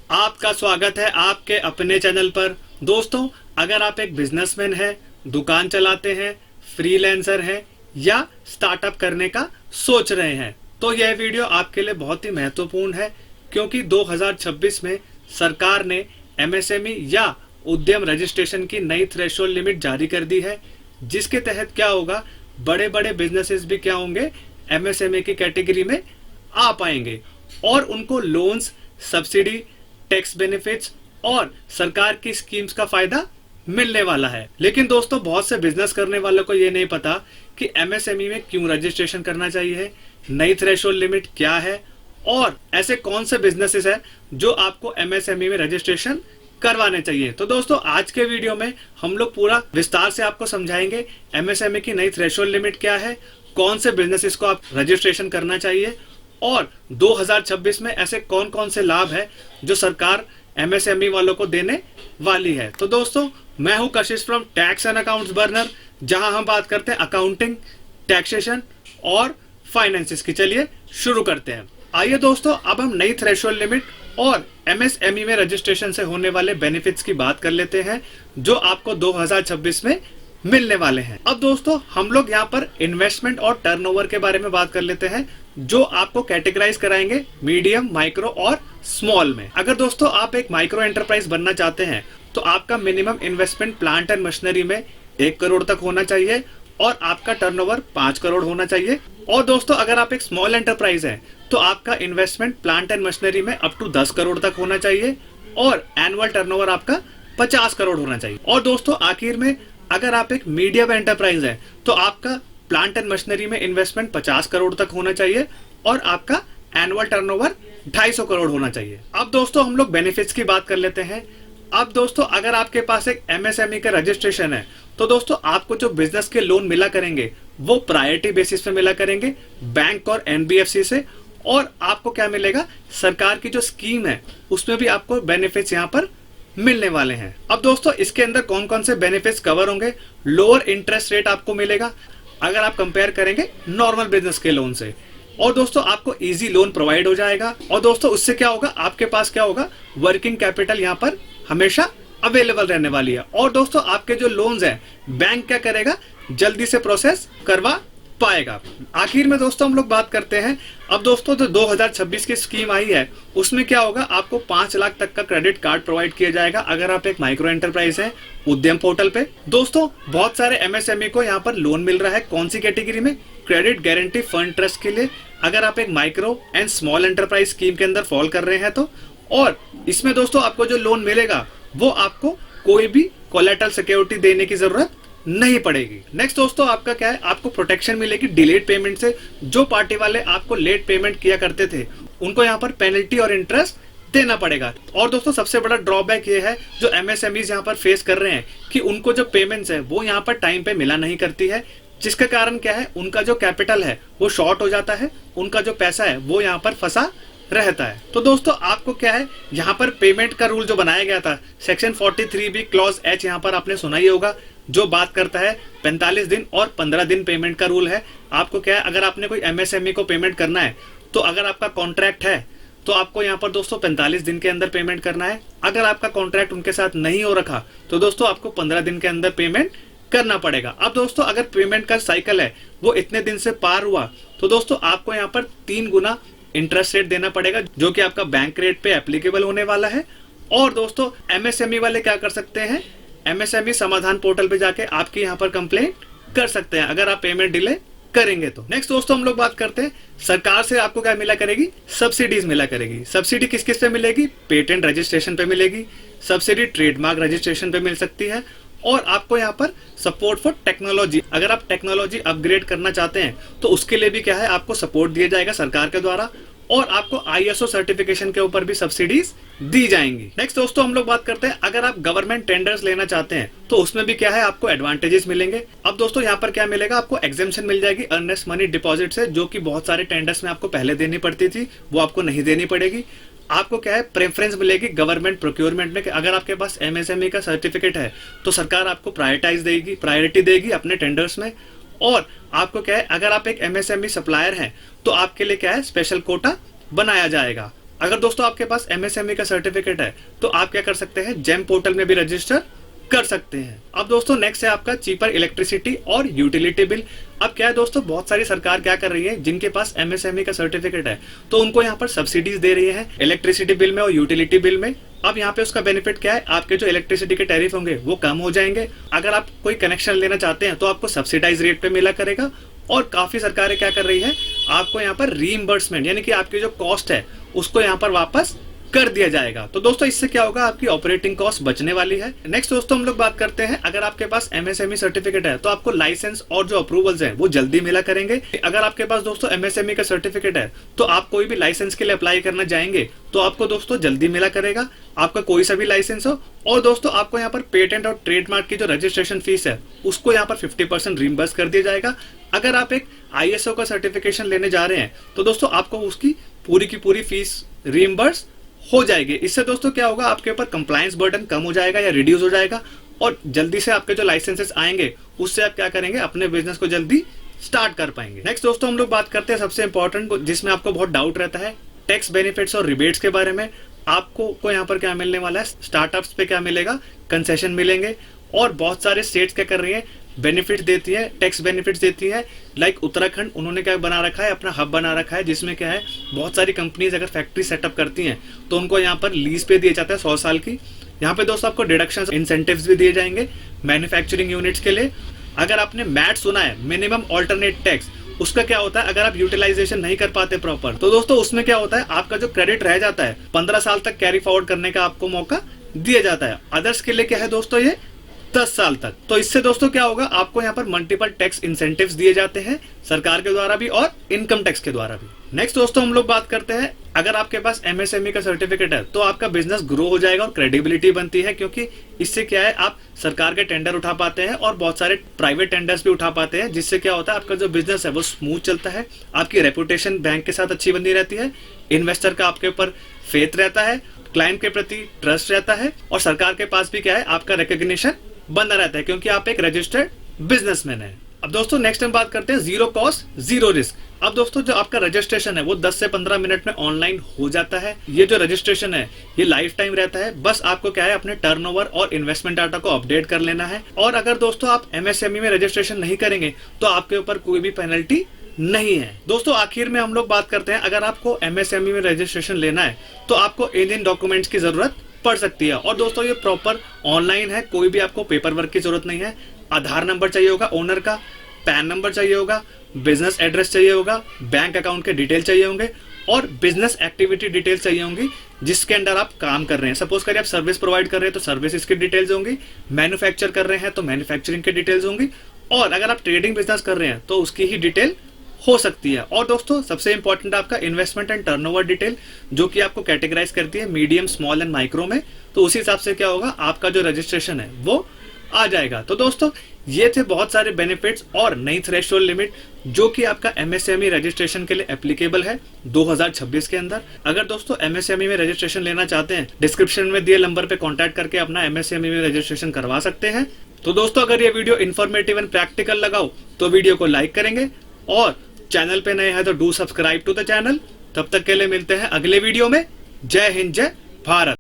आपका स्वागत है आपके अपने चैनल पर। दोस्तों, अगर आप एक बिजनेसमैन हैं, दुकान चलाते हैं, फ्रीलांसर हैं या स्टार्टअप करने का सोच रहे हैं तो यह वीडियो आपके लिए बहुत ही महत्वपूर्ण है, क्योंकि 2026 में सरकार ने एमएसएमई या उद्यम रजिस्ट्रेशन की नई थ्रेशोल्ड लिमिट जारी कर दी है, जिसके तहत क्या होगा, बड़े बड़े बिजनेसेस भी क्या होंगे, एमएसएमई की कैटेगरी में आ पाएंगे और उनको लोन्स, सब्सिडी, टैक्स बेनिफिट्स और सरकार की स्कीम्स का फायदा मिलने वाला है। लेकिन दोस्तों, बहुत से बिजनेस करने वालों को ये नहीं पता कि एमएसएमई में क्यों रजिस्ट्रेशन करना चाहिए, नई थ्रेशोल्ड लिमिट क्या है और ऐसे कौन से बिजनेसेस है जो आपको एमएसएमई में रजिस्ट्रेशन करवाने चाहिए। तो दोस्तों, आज के वीडियो में हम लोग पूरा विस्तार से आपको समझाएंगे एमएसएमई की नई थ्रेशोल्ड लिमिट क्या है, कौन से बिजनेसेस को आप रजिस्ट्रेशन करना चाहिए और 2026 में ऐसे कौन कौन से लाभ है जो सरकार एमएसएमई वालों को देने वाली है। तो दोस्तों, मैं हूं कशिश from tax and accounts burner, जहां हम बात करते हैं अकाउंटिंग, टैक्सेशन और फाइनेंसिस की। चलिए शुरू करते हैं। आइए दोस्तों, अब हम नई थ्रेशोल्ड लिमिट और एमएसएमई में रजिस्ट्रेशन से होने वाले बेनिफिट्स की बात कर लेते हैं जो आपको 2026 में मिलने वाले हैं। अब दोस्तों, हम लोग यहाँ पर इन्वेस्टमेंट और टर्नओवर के बारे में बात कर लेते हैं, जो आपको कैटेगराइज कराएंगे मीडियम, माइक्रो और स्मॉल में। अगर दोस्तों आप एक माइक्रो एंटरप्राइज बनना चाहते हैं तो आपका minimum investment plant and machinery में 1 करोड़ तक होना चाहिए और आपका टर्नओवर 5 करोड़ होना चाहिए। और दोस्तों, अगर आप एक स्मॉल एंटरप्राइज है तो आपका इन्वेस्टमेंट प्लांट एंड मशीनरी में अप टू 10 करोड़ तक होना चाहिए और एनुअल टर्नओवर आपका 50 करोड़ होना चाहिए। और दोस्तों, आखिर में अगर आप एक मीडियम एंटरप्राइज है तो आपका प्लांट एंड मशीनरी में इन्वेस्टमेंट 50 करोड़ तक होना चाहिए और आपका एनुअल टर्नओवर 250 करोड़ होना चाहिए। अब दोस्तों, हम लोग बेनिफिट्स की बात कर लेते हैं। अब दोस्तों, अगर आपके पास एक एमएसएमई का रजिस्ट्रेशन है तो दोस्तों आपको जो बिजनेस के लोन मिला करेंगे वो प्रायोरिटी बेसिस पे मिला करेंगे बैंक और एनबीएफसी से, और आपको क्या मिलेगा, सरकार की जो स्कीम है उसमें भी आपको बेनिफिट्स यहाँ पर मिलने वाले हैं। अब दोस्तों, इसके अंदर कौन कौन से बेनिफिट्स कवर होंगे, लोअर इंटरेस्ट रेट आपको मिलेगा अगर आप कंपेयर करेंगे नॉर्मल बिजनेस के लोन से, और दोस्तों आपको इजी लोन प्रोवाइड हो जाएगा। और दोस्तों, उससे क्या होगा, आपके पास क्या होगा, वर्किंग कैपिटल यहाँ पर हमेशा अवेलेबल रहने वाली है। और दोस्तों, आपके जो लोन्स हैं बैंक क्या करेगा, जल्दी से प्रोसेस करवा पाएगा। आखिर में दोस्तों हम लोग बात करते हैं, अब दोस्तों जो 2026 की स्कीम आई है उसमें क्या होगा, आपको 5 लाख तक का क्रेडिट कार्ड प्रोवाइड किया जाएगा अगर आप एक माइक्रो एंटरप्राइज है उद्यम पोर्टल पे। दोस्तों, बहुत सारे एमएसएमई को यहाँ पर लोन मिल रहा है, कौन सी कैटेगरी में, क्रेडिट गारंटी फंड ट्रस्ट के लिए, अगर आप एक micro and small enterprise scheme के अंदर फॉल कर रहे हैं तो। और इसमें दोस्तों आपको जो लोन मिलेगा वो आपको कोई भी कोलेटरल सिक्योरिटी देने की जरूरत नहीं पड़ेगी। नेक्स्ट दोस्तों, आपका क्या है, आपको प्रोटेक्शन मिलेगी डिलेड पेमेंट से। जो पार्टी वाले आपको लेट पेमेंट किया करते थे उनको यहाँ पर पेनल्टी और इंटरेस्ट देना पड़ेगा। और दोस्तों, सबसे बड़ा ड्रॉबैक ये है जो एमएसएमईज यहाँ पर फेस कर रहे हैं कि उनको जो पेमेंट्स है वो यहाँ पर टाइम पे मिला नहीं करती है, जिसका कारण क्या है, उनका जो कैपिटल है वो शॉर्ट हो जाता है, उनका जो पैसा है वो यहाँ पर फंसा रहता है। तो दोस्तों, आपको क्या है, यहाँ पर पेमेंट का रूल जो बनाया गया था, सेक्शन 43B क्लॉज H, यहाँ पर आपने सुना ही होगा, जो बात करता है 45 दिन और 15 दिन पेमेंट का रूल है। आपको क्या है, अगर आपने कोई एमएसएमई को पेमेंट करना है तो अगर आपका कॉन्ट्रैक्ट है तो आपको यहाँ पर दोस्तों 45 दिन के अंदर पेमेंट करना है। अगर आपका कॉन्ट्रैक्ट उनके साथ नहीं हो रखा तो दोस्तों आपको 15 दिन के अंदर पेमेंट करना पड़ेगा। अब दोस्तों, अगर पेमेंट का साइकिल है वो इतने दिन से पार हुआ तो दोस्तों आपको यहाँ पर 3 गुना इंटरेस्ट रेट देना पड़ेगा, जो कि आपका बैंक रेट पे एप्लीकेबल होने वाला है। और दोस्तों, एमएसएमई वाले क्या कर सकते हैं, एमएसएमई समाधान पोर्टल पे जाके आपकी यहाँ पर कंप्लेंट कर सकते हैं अगर आप पेमेंट डिले करेंगे तो। नेक्स्ट दोस्तों, हम लोग बात करते हैं सरकार से आपको क्या मिला करेगी, सब्सिडीज मिला करेगी। सब्सिडी किस किस पे मिलेगी, पेटेंट रजिस्ट्रेशन पे मिलेगी, सब्सिडी ट्रेडमार्क रजिस्ट्रेशन पे मिल सकती है, और आपको यहाँ पर सपोर्ट फॉर टेक्नोलॉजी, अगर आप टेक्नोलॉजी अपग्रेड करना चाहते हैं तो उसके लिए भी क्या है, आपको सपोर्ट दिया जाएगा सरकार के द्वारा, और आपको आईएसओ सर्टिफिकेशन के ऊपर भी सब्सिडीज दी जाएंगी। नेक्स्ट दोस्तों, हम लोग बात करते हैं, अगर आप गवर्नमेंट टेंडर्स लेना चाहते हैं तो उसमें भी क्या है, आपको एडवांटेजेस मिलेंगे। अब दोस्तों, यहाँ पर क्या मिलेगा, आपको एग्जेम्पशन मिल जाएगी अर्नेस्ट मनी डिपॉजिट से, जो कि बहुत सारे टेंडर्स में आपको पहले देनी पड़ती थी, वो आपको नहीं देनी पड़ेगी। आपको क्या है, प्रेफरेंस मिलेगी गवर्नमेंट प्रोक्योरमेंट में, कि अगर आपके पास एमएसएमई का सर्टिफिकेट है तो सरकार आपको प्रायोरिटी देगी अपने टेंडर्स में। और आपको क्या है, अगर आप एक एमएसएमई सप्लायर हैं तो आपके लिए क्या है, स्पेशल कोटा बनाया जाएगा। अगर दोस्तों आपके पास एमएसएमई का सर्टिफिकेट है तो आप क्या कर सकते हैं, जेम पोर्टल में भी रजिस्टर कर सकते हैं। अब दोस्तों नेक्स्ट है आपका चीपर इलेक्ट्रिसिटी और यूटिलिटी बिल। अब क्या है दोस्तों, बहुत सारी सरकार क्या कर रही है, जिनके पास एमएसएमई का सर्टिफिकेट है तो उनको यहाँ पर सब्सिडीज दे रही है इलेक्ट्रिसिटी बिल में और यूटिलिटी बिल में। अब यहाँ पे उसका बेनिफिट क्या है, आपके जो इलेक्ट्रिसिटी के टैरिफ होंगे वो कम हो जाएंगे। अगर आप कोई कनेक्शन लेना चाहते हैं तो आपको सब्सिडाइज रेट पे मिला करेगा। और काफी सरकारें क्या कर रही है, आपको यहाँ पर रीइंबर्समेंट यानी कि आपकी जो कॉस्ट है उसको यहाँ पर वापस कर दिया जाएगा। तो दोस्तों इससे क्या होगा, आपकी ऑपरेटिंग कॉस्ट बचने वाली है। नेक्स्ट दोस्तों हम लोग बात करते हैं, अगर आपके पास एमएसएमई सर्टिफिकेट है तो आपको लाइसेंस और जो अप्रूवल्स हैं वो जल्दी मिला करेंगे। अगर आपके पास दोस्तों एमएसएमई का सर्टिफिकेट है तो आप कोई भी लाइसेंस के लिए अप्लाई करना जाएंगे तो आपको दोस्तों जल्दी मिला करेगा, आपका कोई सा भी लाइसेंस हो। और दोस्तों आपको यहाँ पर पेटेंट और ट्रेडमार्क की जो रजिस्ट्रेशन फीस है उसको यहाँ पर 50% रिम्बर्स कर दिया जाएगा। अगर आप एक आईएसओ का सर्टिफिकेशन लेने जा रहे हैं तो दोस्तों आपको उसकी पूरी की पूरी फीस रिम्बर्स हो जाएगी। इससे दोस्तों क्या होगा, आपके ऊपर कंप्लायंस बर्डन कम हो जाएगा या रिड्यूस हो जाएगा और जल्दी से आपके जो लाइसेंसेस आएंगे उससे आप क्या करेंगे, अपने बिजनेस को जल्दी स्टार्ट कर पाएंगे। नेक्स्ट दोस्तों हम लोग बात करते हैं सबसे इंपॉर्टेंट, जिसमें आपको बहुत डाउट रहता है, टैक्स बेनिफिट्स और रिबेट्स के बारे में। आपको यहाँ पर क्या मिलने वाला है, स्टार्टअप्स पे क्या मिलेगा, कंसेशन मिलेंगे। और बहुत सारे स्टेट्स क्या कर रही है, बेनिफिट देती है, टैक्स बेनिफिट्स देती है। लाइक उत्तराखंड, उन्होंने क्या बना रखा है, अपना हब बना रखा है, जिसमें क्या है, बहुत सारी कंपनीज अगर फैक्ट्री सेटअप करती हैं तो उनको यहाँ पर लीज पे दिया जाता है 100 साल की। यहाँ पे दोस्तों आपको डिडक्शन इंसेंटिव्स भी दिए जाएंगे मैन्युफैक्चरिंग यूनिट्स के लिए। अगर आपने मैट सुना है, मिनिमम ऑल्टरनेट टैक्स, उसका क्या होता है, अगर आप यूटिलाइजेशन नहीं कर पाते प्रॉपर तो दोस्तों उसमें क्या होता है, आपका जो क्रेडिट रह जाता है 15 साल तक कैरी फॉरवर्ड करने का आपको मौका दिया जाता है। अदर्स के लिए क्या है दोस्तों, ये 10 साल तक। तो इससे दोस्तों क्या होगा, आपको यहाँ पर मल्टीपल टैक्स इंसेंटिव्स दिए जाते हैं सरकार के द्वारा भी और इनकम टैक्स के द्वारा भी। नेक्स्ट दोस्तों हम लोग बात करते हैं, अगर आपके पास एमएसएमई का सर्टिफिकेट है तो आपका बिजनेस ग्रो हो जाएगा और क्रेडिबिलिटी बनती है, क्योंकि इससे क्या है, आप सरकार के टेंडर उठा पाते हैं और बहुत सारे प्राइवेट टेंडर्स भी उठा पाते हैं, जिससे क्या होता है, आपका जो बिजनेस है वो स्मूथ चलता है, आपकी रेपुटेशन बैंक के साथ अच्छी बनी रहती है, इन्वेस्टर का आपके ऊपर फेथ रहता है, क्लाइंट के प्रति ट्रस्ट रहता है और सरकार के पास भी क्या है, आपका रिकॉग्निशन बना रहता है, क्योंकि आप एक रजिस्टर्ड बिजनेसमैन है। अब दोस्तों नेक्स्ट हम बात करते हैं जीरो कॉस्ट जीरो रिस्क। अब दोस्तों जो आपका रजिस्ट्रेशन है वो 10 से 15 मिनट में ऑनलाइन हो जाता है। ये जो रजिस्ट्रेशन है ये लाइफ टाइम रहता है, बस आपको क्या है, अपने टर्नओवर और इन्वेस्टमेंट डाटा को अपडेट कर लेना है। और अगर दोस्तों आप एमएसएमई में रजिस्ट्रेशन नहीं करेंगे तो आपके ऊपर कोई भी पेनल्टी नहीं है। दोस्तों आखिर में हम लोग बात करते हैं, अगर आपको एमएसएमई में रजिस्ट्रेशन लेना है तो आपको इन डॉक्यूमेंट्स की जरूरत पड़ सकती है। और दोस्तों ये प्रॉपर ऑनलाइन है, कोई भी आपको पेपर वर्क की जरूरत नहीं है। आधार नंबर चाहिए होगा ओनर का, पैन नंबर चाहिए होगा, बिजनेस एड्रेस चाहिए होगा, बैंक अकाउंट के डिटेल चाहिए होंगे और बिजनेस एक्टिविटी डिटेल्स चाहिए होंगी जिसके अंडर आप काम कर रहे हैं। सपोज करिए आप सर्विस प्रोवाइड कर रहे हैं तो सर्विस की डिटेल्स होंगी, मैन्युफैक्चर कर रहे हैं तो मैन्युफैक्चरिंग की डिटेल्स होंगी और अगर आप ट्रेडिंग बिजनेस कर रहे हैं तो उसकी ही डिटेल हो सकती है। और दोस्तों सबसे इंपॉर्टेंट आपका इन्वेस्टमेंट एंड टर्नओवर डिटेल, जो कि आपको कैटेगराइज करती है मीडियम, स्मॉल एंड माइक्रो में। तो उसी हिसाब से क्या होगा, आपका जो रजिस्ट्रेशन है वो आ जाएगा। तो दोस्तों ये थे बहुत सारे बेनिफिट्स और नई थ्रेशोल्ड लिमिट जो कि आपका एमएसएमई रजिस्ट्रेशन के लिए एप्लीकेबल है 2026 के अंदर। अगर दोस्तों एमएसएमई में रजिस्ट्रेशन लेना चाहते हैं, डिस्क्रिप्शन में दिए नंबर पे कांटेक्ट करके अपना एमएसएमई में रजिस्ट्रेशन करवा सकते हैं। तो दोस्तों अगर ये वीडियो इन्फॉर्मेटिव एंड प्रैक्टिकल लगाओ तो वीडियो को लाइक करेंगे और चैनल पे नए हैं तो do subscribe to the channel. तब तक के लिए मिलते हैं अगले वीडियो में। जय हिंद, जय भारत।